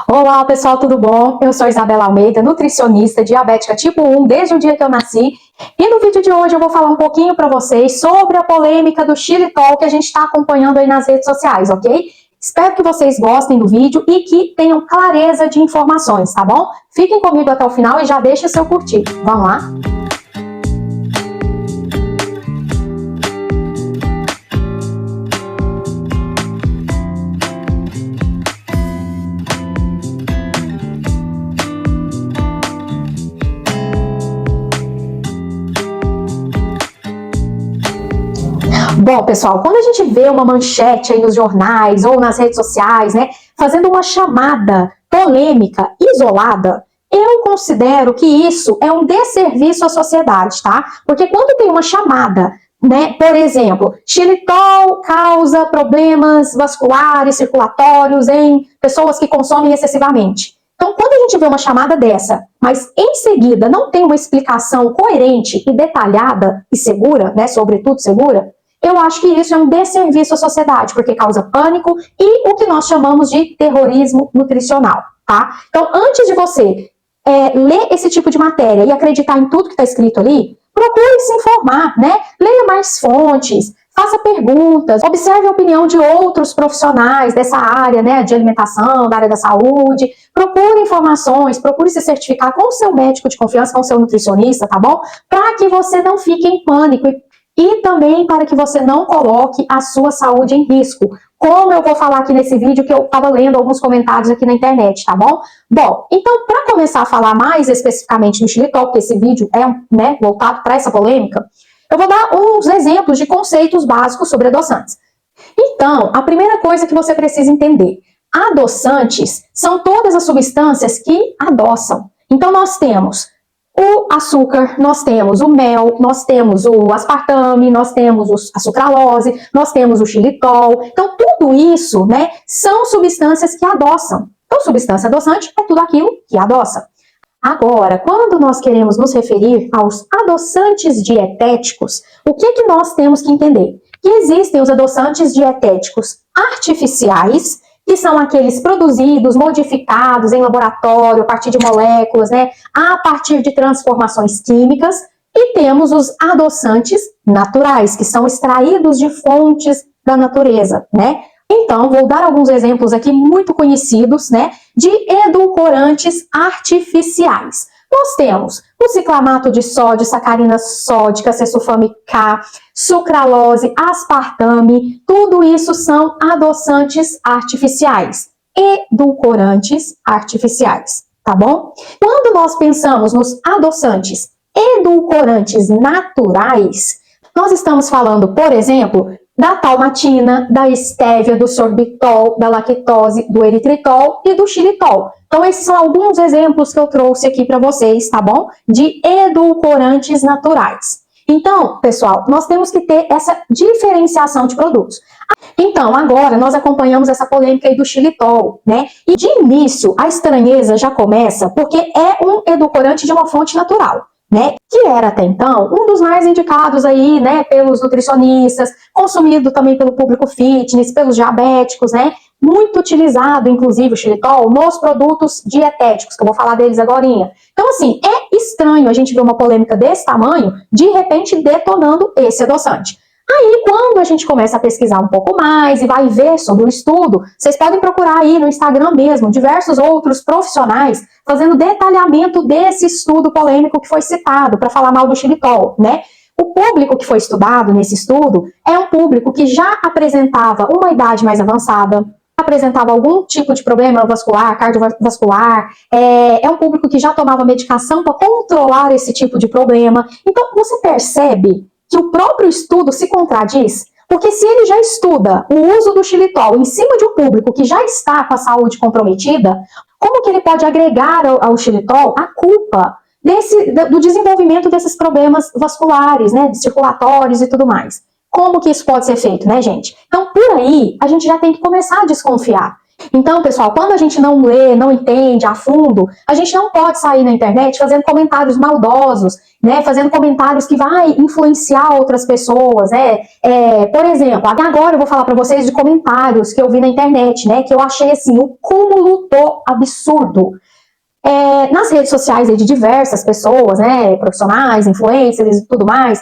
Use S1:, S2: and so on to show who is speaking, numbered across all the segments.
S1: Olá pessoal, tudo bom? Eu sou Isabela Almeida, nutricionista, diabética tipo 1 desde o dia que eu nasci. E no vídeo de hoje eu vou falar um pouquinho para vocês sobre a polêmica do xilitol que a gente está acompanhando aí nas redes sociais, ok? Espero que vocês gostem do vídeo e que tenham clareza de informações, tá bom? Fiquem comigo até o final e já deixem seu curtir. Vamos lá? Bom, pessoal, quando a gente vê uma manchete aí nos jornais ou nas redes sociais, né, fazendo uma chamada polêmica isolada, eu considero que isso é um desserviço à sociedade, tá? Porque quando tem uma chamada, né, por exemplo, xilitol causa problemas vasculares, circulatórios em pessoas que consomem excessivamente. Então, quando a gente vê uma chamada dessa, mas em seguida não tem uma explicação coerente e detalhada e segura, né, sobretudo segura, eu acho que isso é um desserviço à sociedade, porque causa pânico e o que nós chamamos de terrorismo nutricional, tá? Então, antes de você ler esse tipo de matéria e acreditar em tudo que está escrito ali, procure se informar, né? Leia mais fontes, faça perguntas, observe a opinião de outros profissionais dessa área, né, de alimentação, da área da saúde, procure informações, procure se certificar com o seu médico de confiança, com o seu nutricionista, tá bom? Para que você não fique em pânico e também para que você não coloque a sua saúde em risco, como eu vou falar aqui nesse vídeo que eu estava lendo alguns comentários aqui na internet, tá bom? Bom, então para começar a falar mais especificamente no xilitol, porque esse vídeo é, né, voltado para essa polêmica, eu vou dar uns exemplos de conceitos básicos sobre adoçantes. Então, a primeira coisa que você precisa entender, adoçantes são todas as substâncias que adoçam. Então nós temos o açúcar, nós temos o mel, nós temos o aspartame, nós temos a sucralose, nós temos o xilitol. Então, tudo isso, né, são substâncias que adoçam. Então, substância adoçante é tudo aquilo que adoça. Agora, quando nós queremos nos referir aos adoçantes dietéticos, o que nós temos que entender? Que existem os adoçantes dietéticos artificiais, que são aqueles produzidos, modificados em laboratório, a partir de moléculas, né, a partir de transformações químicas, e temos os adoçantes naturais, que são extraídos de fontes da natureza, né? Então, vou dar alguns exemplos aqui muito conhecidos, né, de edulcorantes artificiais. Nós temos o ciclamato de sódio, sacarina sódica, cesulfame K, sucralose, aspartame, tudo isso são adoçantes artificiais, edulcorantes artificiais, tá bom? Quando nós pensamos nos adoçantes edulcorantes naturais, nós estamos falando, por exemplo, da talmatina, da estévia, do sorbitol, da lactose, do eritritol e do xilitol. Então, esses são alguns exemplos que eu trouxe aqui para vocês, tá bom? De edulcorantes naturais. Então, pessoal, nós temos que ter essa diferenciação de produtos. Então, agora nós acompanhamos essa polêmica aí do xilitol, né? E de início, a estranheza já começa porque é um edulcorante de uma fonte natural, né, que era até então um dos mais indicados aí, né, pelos nutricionistas, consumido também pelo público fitness, pelos diabéticos, né, muito utilizado, inclusive, o xilitol, nos produtos dietéticos, que eu vou falar deles agorinha. Então, assim, é estranho a gente ver uma polêmica desse tamanho, de repente detonando esse adoçante. Aí, quando a gente começa a pesquisar um pouco mais e vai ver sobre o estudo, vocês podem procurar aí no Instagram mesmo, diversos outros profissionais fazendo detalhamento desse estudo polêmico que foi citado para falar mal do xilitol, né? O público que foi estudado nesse estudo é um público que já apresentava uma idade mais avançada, apresentava algum tipo de problema vascular, cardiovascular, é um público que já tomava medicação para controlar esse tipo de problema. Então, você percebe que o próprio estudo se contradiz, porque se ele já estuda o uso do xilitol em cima de um público que já está com a saúde comprometida, como que ele pode agregar ao xilitol a culpa do desenvolvimento desses problemas vasculares, né, circulatórios e tudo mais? Como que isso pode ser feito, né, gente? Então, por aí, a gente já tem que começar a desconfiar. Então, pessoal, quando a gente não lê, não entende a fundo, a gente não pode sair na internet fazendo comentários maldosos, né? Fazendo comentários que vai influenciar outras pessoas, né? Por exemplo, agora eu vou falar para vocês de comentários que eu vi na internet, né? Que eu achei assim o cúmulo do absurdo. Nas redes sociais aí de diversas pessoas, né? Profissionais, influencers e tudo mais,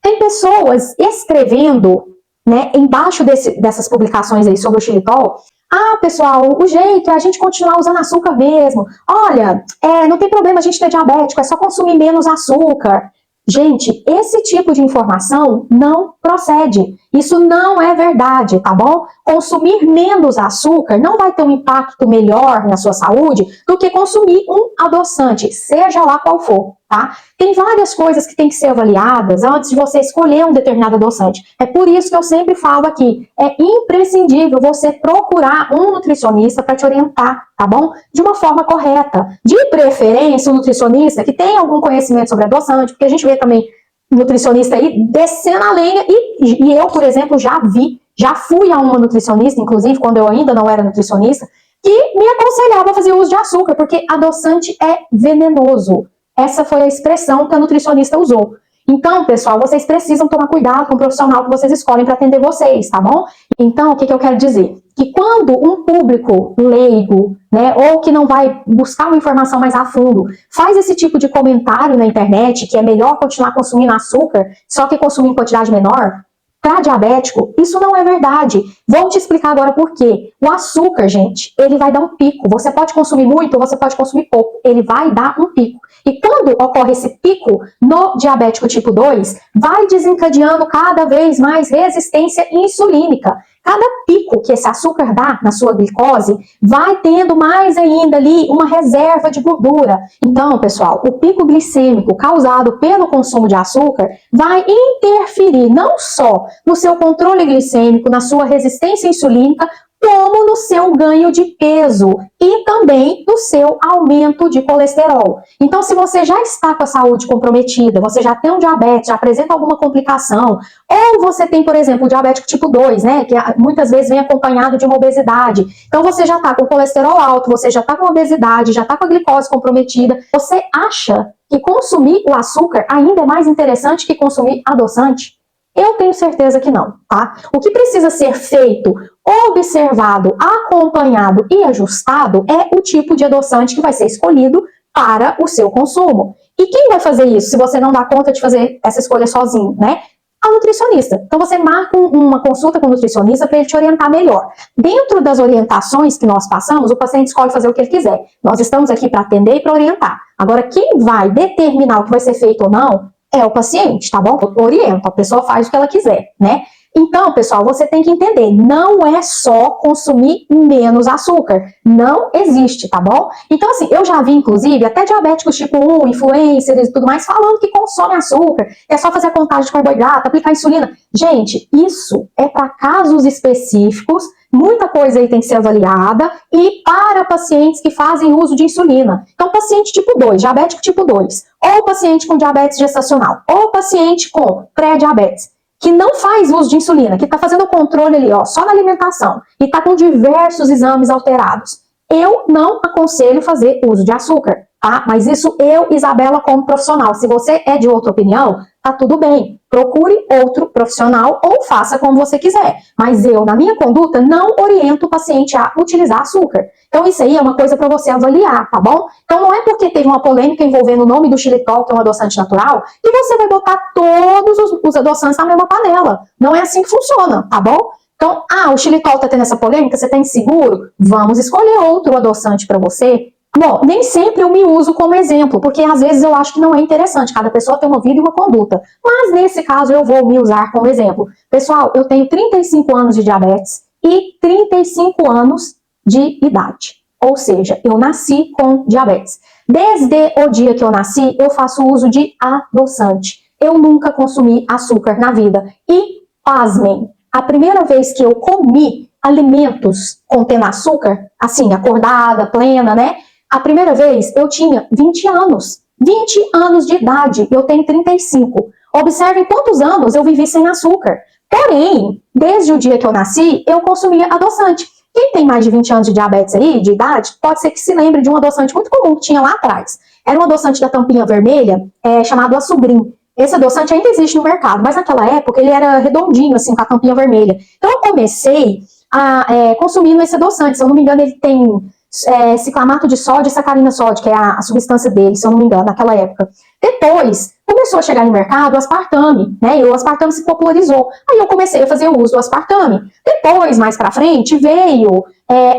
S1: tem pessoas escrevendo, né? Embaixo dessas publicações aí sobre o xilitol. Ah, pessoal, o jeito é a gente continuar usando açúcar mesmo. Olha, não tem problema a gente ter diabético, é só consumir menos açúcar. Gente, esse tipo de informação não procede. Isso não é verdade, tá bom? Consumir menos açúcar não vai ter um impacto melhor na sua saúde do que consumir um adoçante, seja lá qual for, tá? Tem várias coisas que têm que ser avaliadas antes de você escolher um determinado adoçante. É por isso que eu sempre falo aqui, é imprescindível você procurar um nutricionista para te orientar, tá bom? De uma forma correta. De preferência, um nutricionista que tenha algum conhecimento sobre adoçante, porque a gente vê também nutricionista aí descendo a lenha, e eu, por exemplo, já fui a uma nutricionista, inclusive quando eu ainda não era nutricionista, que me aconselhava a fazer uso de açúcar, porque adoçante é venenoso. Essa foi a expressão que a nutricionista usou. Então, pessoal, vocês precisam tomar cuidado com o profissional que vocês escolhem para atender vocês, tá bom? Então, o que eu quero dizer? Que quando um público leigo, né, ou que não vai buscar uma informação mais a fundo, faz esse tipo de comentário na internet, que é melhor continuar consumindo açúcar, só que consumir em quantidade menor, para diabético, isso não é verdade. Vou te explicar agora por quê. O açúcar, gente, ele vai dar um pico. Você pode consumir muito ou você pode consumir pouco. Ele vai dar um pico. E quando ocorre esse pico no diabético tipo 2, vai desencadeando cada vez mais resistência insulínica. Cada pico que esse açúcar dá na sua glicose, vai tendo mais ainda ali uma reserva de gordura. Então, pessoal, o pico glicêmico causado pelo consumo de açúcar vai interferir não só no seu controle glicêmico, na sua resistência insulínica, como no seu ganho de peso e também no seu aumento de colesterol. Então, se você já está com a saúde comprometida, você já tem um diabetes, já apresenta alguma complicação, ou você tem, por exemplo, o diabético tipo 2, né, que muitas vezes vem acompanhado de uma obesidade. Então, você já está com colesterol alto, você já está com obesidade, já está com a glicose comprometida. Você acha que consumir o açúcar ainda é mais interessante que consumir adoçante? Eu tenho certeza que não, tá? O que precisa ser feito, observado, acompanhado e ajustado é o tipo de adoçante que vai ser escolhido para o seu consumo. E quem vai fazer isso se você não dá conta de fazer essa escolha sozinho, né? A nutricionista. Então você marca uma consulta com o nutricionista para ele te orientar melhor. Dentro das orientações que nós passamos, o paciente escolhe fazer o que ele quiser. Nós estamos aqui para atender e para orientar. Agora, quem vai determinar o que vai ser feito ou não é o paciente, tá bom? Eu oriento, a pessoa faz o que ela quiser, né? Então, pessoal, você tem que entender, não é só consumir menos açúcar, não existe, tá bom? Então, assim, eu já vi, inclusive, até diabéticos tipo 1, influencers e tudo mais, falando que consome açúcar, é só fazer a contagem de carboidrato, aplicar insulina. Gente, isso é para casos específicos, muita coisa aí tem que ser avaliada, e para pacientes que fazem uso de insulina. Então, paciente tipo 2, diabético tipo 2, ou paciente com diabetes gestacional, ou paciente com pré-diabetes, que não faz uso de insulina, que está fazendo o controle ali, ó, só na alimentação, e está com diversos exames alterados. Eu não aconselho fazer uso de açúcar, tá? Mas isso eu, Isabela, como profissional. Se você é de outra opinião, tá tudo bem. Procure outro profissional ou faça como você quiser. Mas eu, na minha conduta, não oriento o paciente a utilizar açúcar. Então isso aí é uma coisa para você avaliar, tá bom? Então não é porque teve uma polêmica envolvendo o nome do xilitol, que é um adoçante natural, que você vai botar todos os adoçantes na mesma panela. Não é assim que funciona, tá bom? Então, o xilitol tá tendo essa polêmica, você tá inseguro? Vamos escolher outro adoçante para você. Bom, nem sempre eu me uso como exemplo, porque às vezes eu acho que não é interessante, cada pessoa tem uma vida e uma conduta. Mas nesse caso eu vou me usar como exemplo. Pessoal, eu tenho 35 anos de diabetes e 35 anos de idade. Ou seja, eu nasci com diabetes. Desde o dia que eu nasci, eu faço uso de adoçante. Eu nunca consumi açúcar na vida. E, pasmem, a primeira vez que eu comi alimentos contendo açúcar, assim, acordada, plena, né? A primeira vez eu tinha 20 anos. 20 anos de idade, eu tenho 35. Observem quantos anos eu vivi sem açúcar. Porém, desde o dia que eu nasci, eu consumia adoçante. Quem tem mais de 20 anos de diabetes aí, de idade, pode ser que se lembre de um adoçante muito comum que tinha lá atrás. Era um adoçante da tampinha vermelha, chamado Açugrim. Esse adoçante ainda existe no mercado, mas naquela época ele era redondinho, assim, com a tampinha vermelha. Então eu comecei consumindo esse adoçante. Se eu não me engano, ele tem ciclamato de sódio e sacarina sódio, que é a substância dele, se eu não me engano, naquela época. Depois, começou a chegar no mercado o aspartame, né? E o aspartame se popularizou. Aí eu comecei a fazer o uso do aspartame. Depois, mais pra frente, veio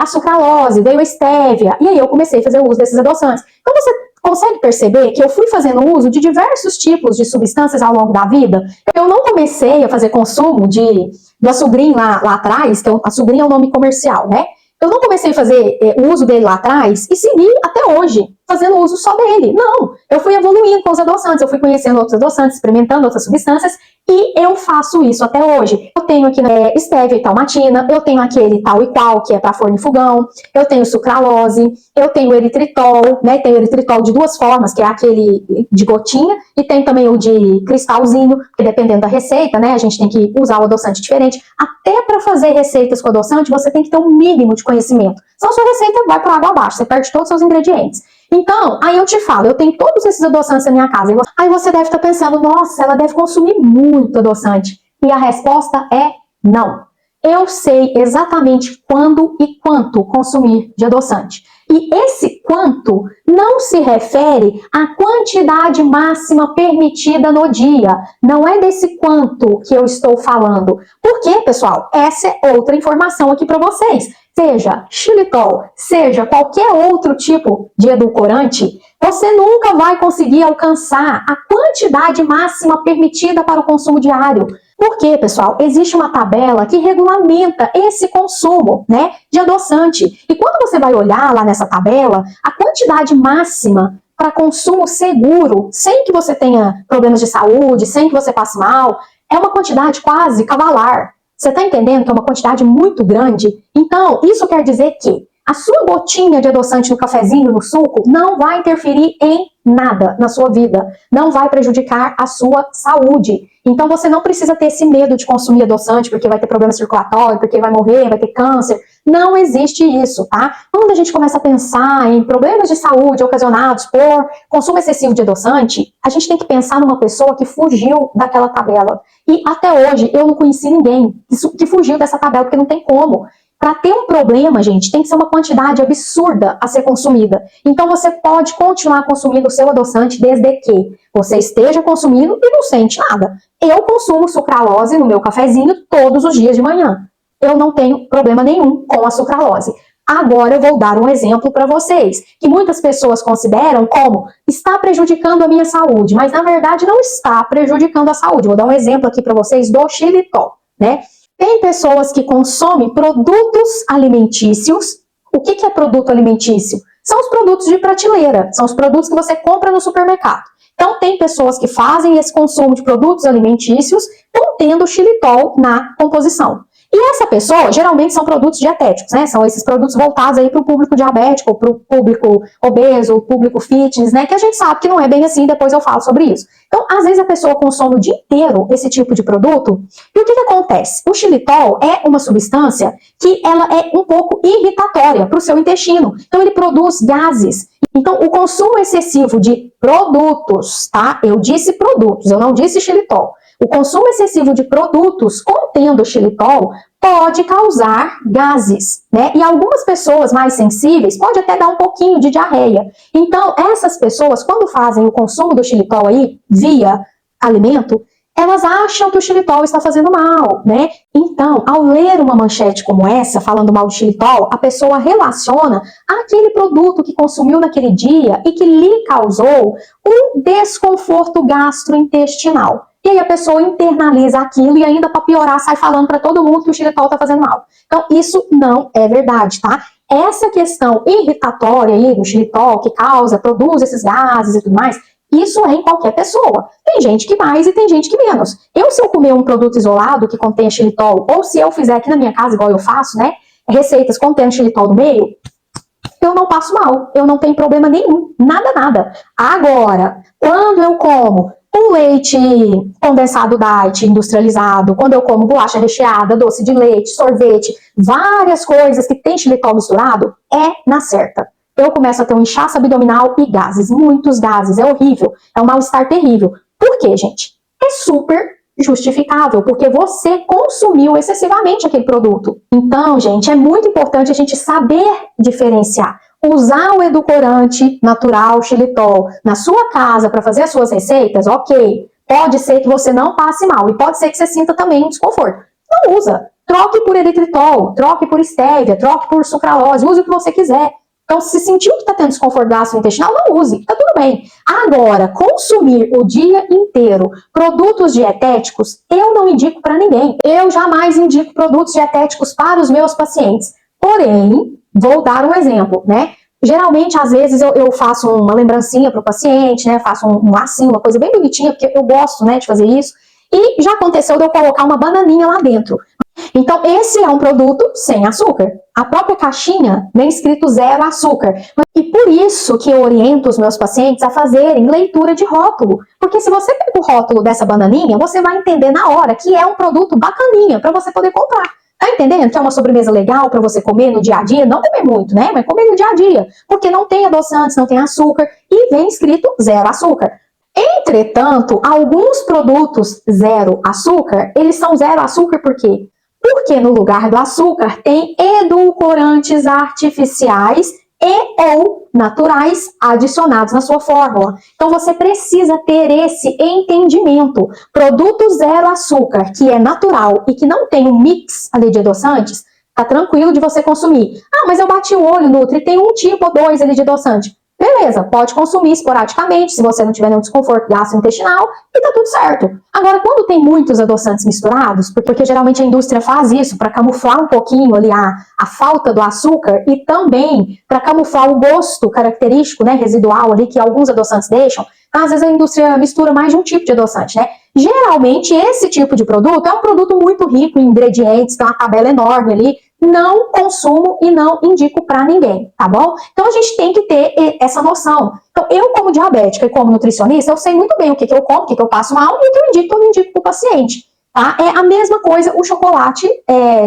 S1: a sucralose, veio a estévia. E aí eu comecei a fazer o uso desses adoçantes. Então você consegue perceber que eu fui fazendo uso de diversos tipos de substâncias ao longo da vida? Eu não comecei a fazer consumo do Açugrim lá atrás, que Açugrim é o nome comercial, né? Eu não comecei a fazer o uso dele lá atrás e segui até hoje fazendo uso só dele. Não, eu fui evoluindo com os adoçantes, eu fui conhecendo outros adoçantes, experimentando outras substâncias e eu faço isso até hoje. Eu tenho aqui estévia e talmatina, eu tenho aquele tal e qual, que é para forno e fogão, eu tenho sucralose, eu tenho eritritol, né? Tem o eritritol de duas formas, que é aquele de gotinha, e tem também o de cristalzinho, que dependendo da receita, né? A gente tem que usar o adoçante diferente. Até para fazer receitas com adoçante, você tem que ter um mínimo de conhecimento. Senão sua receita vai para água abaixo, você perde todos os seus ingredientes. Então, aí eu te falo, eu tenho todos esses adoçantes na minha casa. Aí você deve estar pensando, nossa, ela deve consumir muito adoçante. E a resposta é não. Eu sei exatamente quando e quanto consumir de adoçante. E esse quanto não se refere à quantidade máxima permitida no dia. Não é desse quanto que eu estou falando. Porque, pessoal, essa é outra informação aqui para vocês. Seja xilitol, seja qualquer outro tipo de edulcorante, você nunca vai conseguir alcançar a quantidade máxima permitida para o consumo diário. Por quê, pessoal? Existe uma tabela que regulamenta esse consumo, né, de adoçante. E quando você vai olhar lá nessa tabela, a quantidade máxima para consumo seguro, sem que você tenha problemas de saúde, sem que você passe mal, é uma quantidade quase cavalar. Você está entendendo que é uma quantidade muito grande? Então, isso quer dizer que a sua gotinha de adoçante no cafezinho, no suco, não vai interferir em nada na sua vida. Não vai prejudicar a sua saúde. Então, você não precisa ter esse medo de consumir adoçante porque vai ter problema circulatório, porque vai morrer, vai ter câncer. Não existe isso, tá? Quando a gente começa a pensar em problemas de saúde ocasionados por consumo excessivo de adoçante, a gente tem que pensar numa pessoa que fugiu daquela tabela. E até hoje eu não conheci ninguém que fugiu dessa tabela, porque não tem como. Para ter um problema, gente, tem que ser uma quantidade absurda a ser consumida. Então você pode continuar consumindo o seu adoçante desde que você esteja consumindo e não sente nada. Eu consumo sucralose no meu cafezinho todos os dias de manhã. Eu não tenho problema nenhum com a sucralose. Agora eu vou dar um exemplo para vocês, que muitas pessoas consideram como está prejudicando a minha saúde, mas na verdade não está prejudicando a saúde. Vou dar um exemplo aqui para vocês do xilitol, né? Tem pessoas que consomem produtos alimentícios. O que é produto alimentício? São os produtos de prateleira, são os produtos que você compra no supermercado. Então, tem pessoas que fazem esse consumo de produtos alimentícios contendo xilitol na composição. E essa pessoa, geralmente, são produtos dietéticos, né? São esses produtos voltados aí para o público diabético, para o público obeso, o público fitness, né? Que a gente sabe que não é bem assim, depois eu falo sobre isso. Então, às vezes a pessoa consome o dia inteiro esse tipo de produto. E o que acontece? O xilitol é uma substância que ela é um pouco irritatória para o seu intestino. Então, ele produz gases. Então, o consumo excessivo de produtos, tá? Eu disse produtos, eu não disse xilitol. O consumo excessivo de produtos contendo xilitol pode causar gases, né? E algumas pessoas mais sensíveis pode até dar um pouquinho de diarreia. Então, essas pessoas, quando fazem o consumo do xilitol aí, via alimento, elas acham que o xilitol está fazendo mal, né? Então, ao ler uma manchete como essa, falando mal do xilitol, a pessoa relaciona aquele produto que consumiu naquele dia e que lhe causou um desconforto gastrointestinal. E aí a pessoa internaliza aquilo e ainda para piorar sai falando para todo mundo que o xilitol está fazendo mal. Então isso não é verdade, tá? Essa questão irritatória aí do xilitol que causa, produz esses gases e tudo mais, isso é em qualquer pessoa. Tem gente que mais e tem gente que menos. Se eu comer um produto isolado que contém xilitol, ou se eu fizer aqui na minha casa, igual eu faço, né? Receitas contendo xilitol no meio, eu não passo mal, eu não tenho problema nenhum, nada. Agora, quando eu como O leite condensado diet, industrializado, quando eu como bolacha recheada, doce de leite, sorvete, várias coisas que tem xilitol misturado, é na certa. Eu começo a ter um inchaço abdominal e gases, muitos gases, é horrível, é um mal-estar terrível. Por quê, gente? É super justificável, porque você consumiu excessivamente aquele produto. Então, gente, é muito importante a gente saber diferenciar. Usar o edulcorante natural xilitol na sua casa para fazer as suas receitas, ok. Pode ser que você não passe mal e pode ser que você sinta também um desconforto. Não usa. Troque por eritritol, troque por estévia, troque por sucralose, use o que você quiser. Então, se sentiu que está tendo desconforto gastrointestinal, não use, tá tudo bem. Agora, consumir o dia inteiro produtos dietéticos, eu não indico para ninguém. Eu jamais indico produtos dietéticos para os meus pacientes. Porém, vou dar um exemplo, né? Geralmente, às vezes, eu faço uma lembrancinha para o paciente, né? Faço um lacinho, uma coisa bem bonitinha, porque eu gosto, né, de fazer isso. E já aconteceu de eu colocar uma bananinha lá dentro. Então, esse é um produto sem açúcar. A própria caixinha vem escrito 0 açúcar. E por isso que eu oriento os meus pacientes a fazerem leitura de rótulo. Porque se você pega o rótulo dessa bananinha, você vai entender na hora que é um produto bacaninha para você poder comprar. Tá entendendo? Que é uma sobremesa legal para você comer no dia a dia. Não comer muito, né? Mas comer no dia a dia. Porque não tem adoçantes, não tem açúcar. E vem escrito 0 açúcar. Entretanto, alguns produtos 0 açúcar, eles são 0 açúcar por quê? Porque no lugar do açúcar tem edulcorantes artificiais e ou naturais adicionados na sua fórmula. Então você precisa ter esse entendimento. Produto 0 açúcar, que é natural e que não tem um mix ali de adoçantes, tá tranquilo de você consumir. Ah, mas eu bati o olho, Nutri, tem um tipo ou dois ali de adoçante. Beleza, pode consumir esporadicamente, se você não tiver nenhum desconforto gastrointestinal, e tá tudo certo. Agora, quando tem muitos adoçantes misturados, porque geralmente a indústria faz isso para camuflar um pouquinho ali a falta do açúcar e também para camuflar o gosto característico, né, residual ali que alguns adoçantes deixam, às vezes a indústria mistura mais de um tipo de adoçante, né? Geralmente, esse tipo de produto é um produto muito rico em ingredientes, tem uma tabela enorme ali, não consumo e não indico para ninguém, tá bom? Então a gente tem que ter essa noção. Então eu como diabética e como nutricionista, eu sei muito bem o que eu como, o que eu passo mal e o que eu indico ou não indico para o paciente, tá? É a mesma coisa o chocolate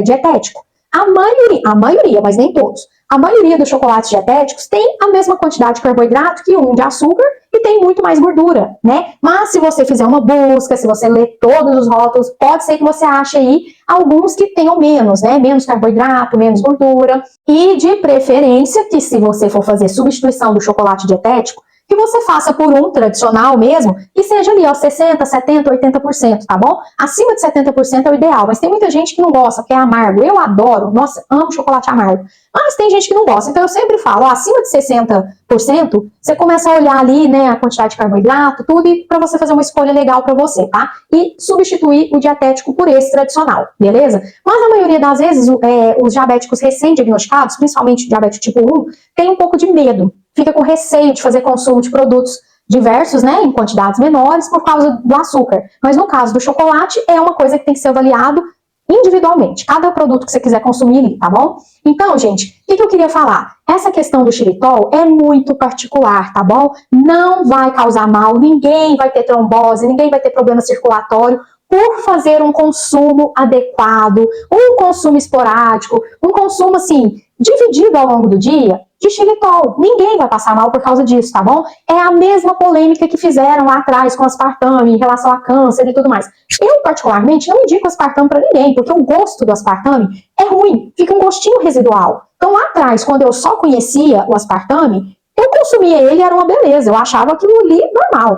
S1: dietético. A maioria, mas nem todos. A maioria dos chocolates dietéticos tem a mesma quantidade de carboidrato que um de açúcar e tem muito mais gordura, né? Mas se você fizer uma busca, se você ler todos os rótulos, pode ser que você ache aí alguns que tenham menos, né? Menos carboidrato, menos gordura. E de preferência que se você for fazer substituição do chocolate dietético, que você faça por um tradicional mesmo, que seja ali, ó, 60%, 70%, 80%, tá bom? Acima de 70% é o ideal, mas tem muita gente que não gosta, que é amargo. Eu adoro, nossa, amo chocolate amargo. Mas tem gente que não gosta, então eu sempre falo, ó, acima de 60%, você começa a olhar ali, né, a quantidade de carboidrato, tudo, e pra você fazer uma escolha legal pra você, tá? E substituir o dietético por esse tradicional, beleza? Mas na maioria das vezes, os diabéticos recém-diagnosticados, principalmente diabetes tipo 1, tem um pouco de medo. Fica com receio de fazer consumo de produtos diversos, né, em quantidades menores por causa do açúcar. Mas no caso do chocolate, é uma coisa que tem que ser avaliado individualmente, cada produto que você quiser consumir, tá bom? Então, gente, o que eu queria falar? Essa questão do xilitol é muito particular, tá bom? Não vai causar mal, ninguém vai ter trombose, ninguém vai ter problema circulatório por fazer um consumo adequado, um consumo esporádico, um consumo, assim, dividido ao longo do dia, de xilitol. Ninguém vai passar mal por causa disso, tá bom? É a mesma polêmica que fizeram lá atrás com aspartame em relação a câncer e tudo mais. Eu, particularmente, não indico aspartame para ninguém, porque o gosto do aspartame é ruim, fica um gostinho residual. Então, lá atrás, quando eu só conhecia o aspartame, eu consumia ele, era uma beleza, eu achava aquilo ali normal.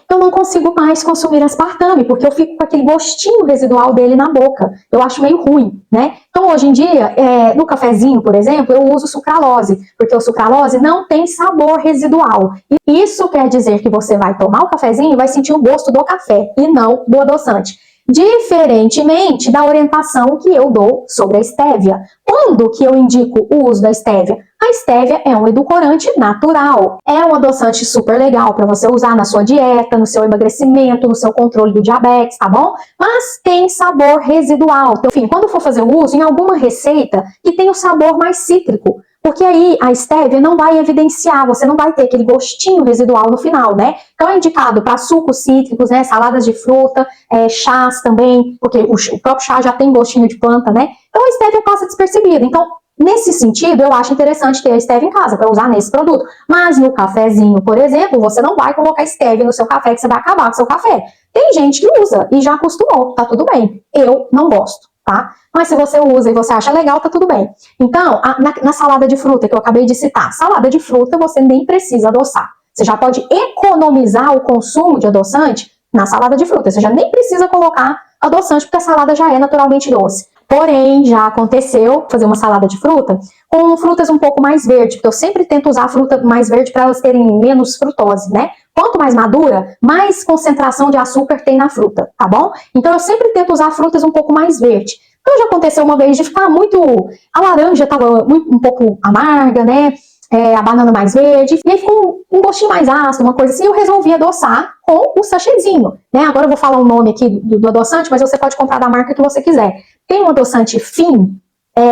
S1: Eu não consigo mais consumir aspartame, porque eu fico com aquele gostinho residual dele na boca. Eu acho meio ruim, né? Então, hoje em dia, no cafezinho, por exemplo, eu uso sucralose, porque o sucralose não tem sabor residual. E isso quer dizer que você vai tomar o cafezinho e vai sentir o gosto do café, e não do adoçante. Diferentemente da orientação que eu dou sobre a estévia. Quando que eu indico o uso da estévia? A estévia é um edulcorante natural. É um adoçante super legal para você usar na sua dieta, no seu emagrecimento, no seu controle do diabetes, tá bom? Mas tem sabor residual. Então, enfim, quando for fazer o uso em alguma receita que tem o sabor mais cítrico, Porque aí a stevia não vai evidenciar, você não vai ter aquele gostinho residual no final, né? Então é indicado para sucos cítricos, né? Saladas de fruta, chás também, porque o próprio chá já tem gostinho de planta, né? Então a stevia passa despercebida. Então, nesse sentido, eu acho interessante ter a stevia em casa para usar nesse produto. Mas no cafezinho, por exemplo, você não vai colocar stevia no seu café que você vai acabar com o seu café. Tem gente que usa e já acostumou, tá tudo bem. Eu não gosto, tá? Mas se você usa e você acha legal, tá tudo bem. Então, na salada de fruta que eu acabei de citar, salada de fruta você nem precisa adoçar. Você já pode economizar o consumo de adoçante na salada de fruta. Você já nem precisa colocar adoçante, porque a salada já é naturalmente doce. Porém, já aconteceu fazer uma salada de fruta com frutas um pouco mais verdes, porque eu sempre tento usar a fruta mais verde para elas terem menos frutose, né? Quanto mais madura, mais concentração de açúcar tem na fruta, tá bom? Então eu sempre tento usar frutas um pouco mais verdes. Então já aconteceu uma vez de ficar muito... A laranja estava um pouco amarga, né? A banana mais verde, e aí ficou um gostinho mais ácido, uma coisa assim, eu resolvi adoçar com o sachêzinho, né? Agora eu vou falar o nome aqui do adoçante, mas você pode comprar da marca que você quiser. Tem um adoçante Fim,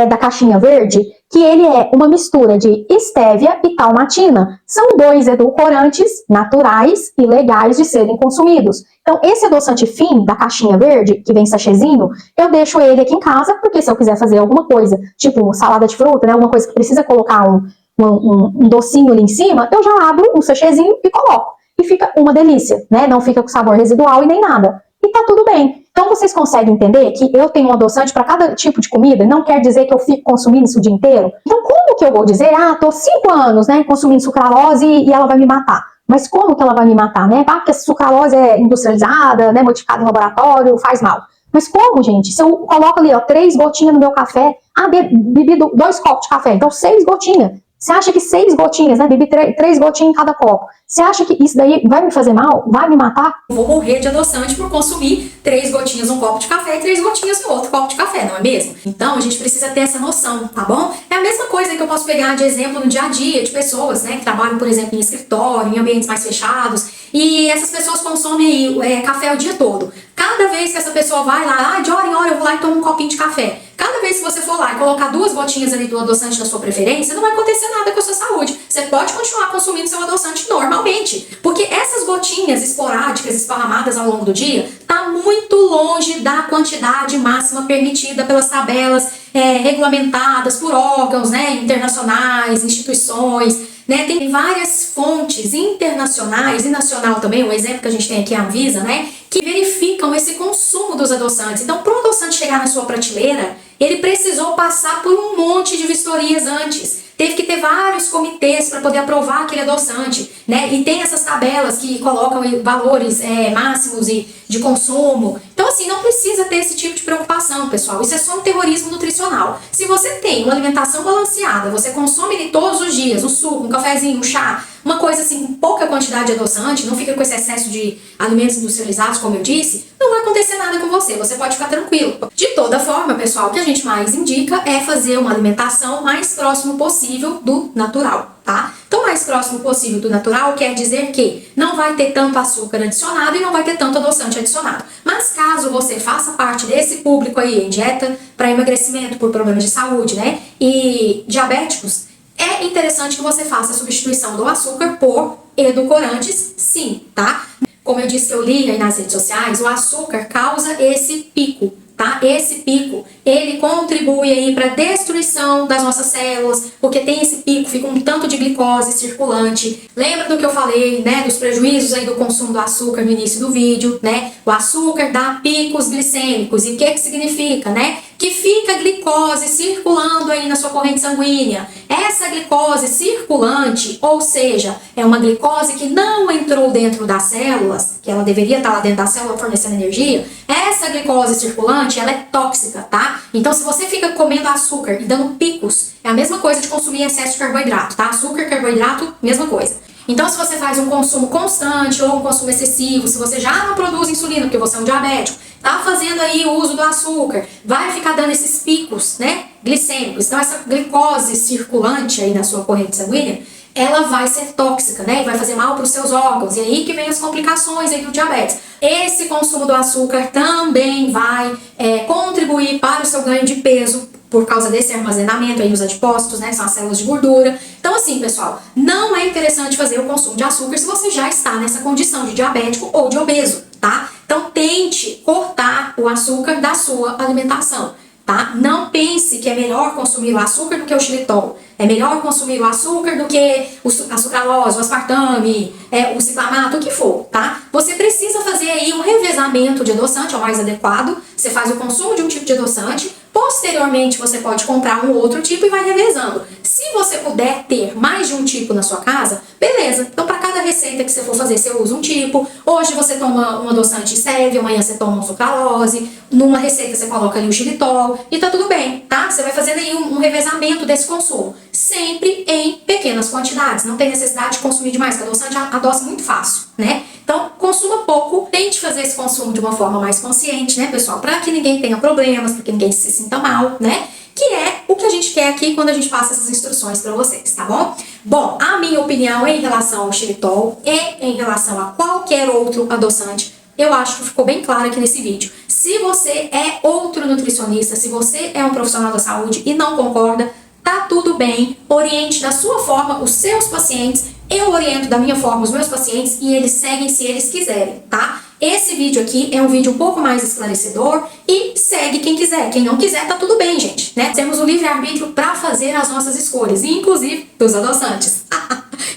S1: da caixinha verde, que ele é uma mistura de estévia e talmatina. São 2 edulcorantes naturais e legais de serem consumidos. Então, esse adoçante Fim, da caixinha verde, que vem sachêzinho, eu deixo ele aqui em casa, porque se eu quiser fazer alguma coisa, tipo salada de fruta, né, alguma coisa que precisa colocar um docinho ali em cima, eu já abro um sachêzinho e coloco. E fica uma delícia, né? Não fica com sabor residual e nem nada. E tá tudo bem. Então vocês conseguem entender que eu tenho um adoçante para cada tipo de comida, não quer dizer que eu fico consumindo isso o dia inteiro? Então como que eu vou dizer, tô 5 anos, né, consumindo sucralose e ela vai me matar? Mas como que ela vai me matar, né? Porque essa sucralose é industrializada, né, modificada em laboratório, faz mal. Mas como, gente? Se eu coloco ali, 3 gotinhas no meu café, bebi 2 copos de café, então 6 gotinhas. Você acha que 6 gotinhas, né? Bebi 3 gotinhas em cada copo. Você acha que isso daí vai me fazer mal? Vai me matar?
S2: Eu vou morrer de adoçante por consumir 3 gotinhas num copo de café e 3 gotinhas no outro copo de café, não é mesmo? Então a gente precisa ter essa noção, tá bom? É a mesma coisa que eu posso pegar de exemplo no dia a dia de pessoas, né? Que trabalham, por exemplo, em escritório, em ambientes mais fechados. E essas pessoas consomem café o dia todo. Cada vez que essa pessoa vai lá, de hora em hora eu vou lá e tomo um copinho de café. Cada vez que você for lá e colocar 2 gotinhas ali do adoçante da sua preferência, não vai acontecer nada com a sua saúde. Você pode continuar consumindo seu adoçante normalmente. Porque essas gotinhas esporádicas, esparramadas ao longo do dia, tá muito longe da quantidade máxima permitida pelas tabelas regulamentadas por órgãos, né, internacionais, instituições. Né, tem várias fontes internacionais e nacional também, um exemplo que a gente tem aqui é a Anvisa, né, que verificam esse consumo dos adoçantes. Então, para o adoçante chegar na sua prateleira, ele precisou passar por um monte de vistorias antes. Teve que ter vários comitês para poder aprovar aquele adoçante, né? E tem essas tabelas que colocam valores máximos de consumo. Então, assim, não precisa ter esse tipo de preocupação, pessoal. Isso é só um terrorismo nutricional. Se você tem uma alimentação balanceada, você consome ele todos os dias, um suco, um cafezinho, um chá, uma coisa assim, com pouca quantidade de adoçante, não fica com esse excesso de alimentos industrializados, como eu disse, não vai acontecer nada com você, você pode ficar tranquilo. De toda forma, pessoal, o que a gente mais indica é fazer uma alimentação mais próximo possível do natural, tá? Então, mais próximo possível do natural quer dizer que não vai ter tanto açúcar adicionado e não vai ter tanto adoçante adicionado. Mas caso você faça parte desse público aí em dieta para emagrecimento por problemas de saúde, né, e diabéticos, é interessante que você faça a substituição do açúcar por edulcorantes, sim, tá? Como eu disse que eu li aí nas redes sociais, o açúcar causa esse pico, tá? Esse pico, ele contribui aí para a destruição das nossas células, porque tem esse pico, fica um tanto de glicose circulante. Lembra do que eu falei, né, dos prejuízos aí do consumo do açúcar no início do vídeo, né? O açúcar dá picos glicêmicos, e o que significa, né? Que fica glicose circulando aí na sua corrente sanguínea. Essa glicose circulante, ou seja, é uma glicose que não entrou dentro das células, que ela deveria estar lá dentro da célula fornecendo energia, essa glicose circulante, ela é tóxica, tá? Então, se você fica comendo açúcar e dando picos, é a mesma coisa de consumir excesso de carboidrato, tá? Açúcar, carboidrato, mesma coisa. Então, se você faz um consumo constante ou um consumo excessivo, se você já não produz insulina porque você é um diabético, tá fazendo aí o uso do açúcar, vai ficar dando esses picos, né, glicêmicos. Então, essa glicose circulante aí na sua corrente sanguínea, ela vai ser tóxica, né, e vai fazer mal para os seus órgãos. E aí que vem as complicações aí do diabetes. Esse consumo do açúcar também vai contribuir para o seu ganho de peso por causa desse armazenamento aí nos adipócitos, né, que são as células de gordura. Então assim, pessoal, não é interessante fazer o consumo de açúcar se você já está nessa condição de diabético ou de obeso, tá? Então tente cortar o açúcar da sua alimentação, tá? Não pense que é melhor consumir o açúcar do que o xilitol. É melhor consumir o açúcar do que a sucralose, o aspartame, o ciclamato, o que for, tá? Você precisa fazer aí um revezamento de adoçante, é o mais adequado. Você faz o consumo de um tipo de adoçante, posteriormente você pode comprar um outro tipo e vai revezando. Se você puder ter mais de um tipo na sua casa, beleza. Então para cada receita que você for fazer, você usa um tipo. Hoje você toma um adoçante stevia, amanhã você toma um sucralose. Numa receita você coloca ali o xilitol e tá tudo bem, tá? Você vai fazendo aí um revezamento desse consumo. Sempre em pequenas quantidades, não tem necessidade de consumir demais, porque adoçante adoça muito fácil, né? Então, consuma pouco, tente fazer esse consumo de uma forma mais consciente, né, pessoal? Para que ninguém tenha problemas, para que ninguém se sinta mal, né? Que é o que a gente quer aqui quando a gente passa essas instruções para vocês, tá bom? Bom, a minha opinião em relação ao xilitol e em relação a qualquer outro adoçante, eu acho que ficou bem claro aqui nesse vídeo. Se você é outro nutricionista, se você é um profissional da saúde e não concorda, tá tudo bem, oriente da sua forma os seus pacientes, eu oriento da minha forma os meus pacientes e eles seguem se eles quiserem, tá? Esse vídeo aqui é um vídeo um pouco mais esclarecedor e segue quem quiser. Quem não quiser, tá tudo bem, gente, né? Temos o livre-arbítrio para fazer as nossas escolhas, inclusive dos adoçantes.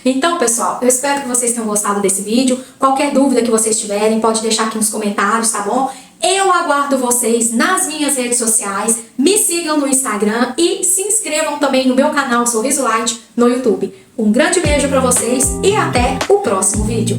S2: Então, pessoal, eu espero que vocês tenham gostado desse vídeo. Qualquer dúvida que vocês tiverem, pode deixar aqui nos comentários, tá bom? Eu aguardo vocês nas minhas redes sociais, me sigam no Instagram e se inscrevam também no meu canal Sorriso Light no YouTube. Um grande beijo pra vocês e até o próximo vídeo.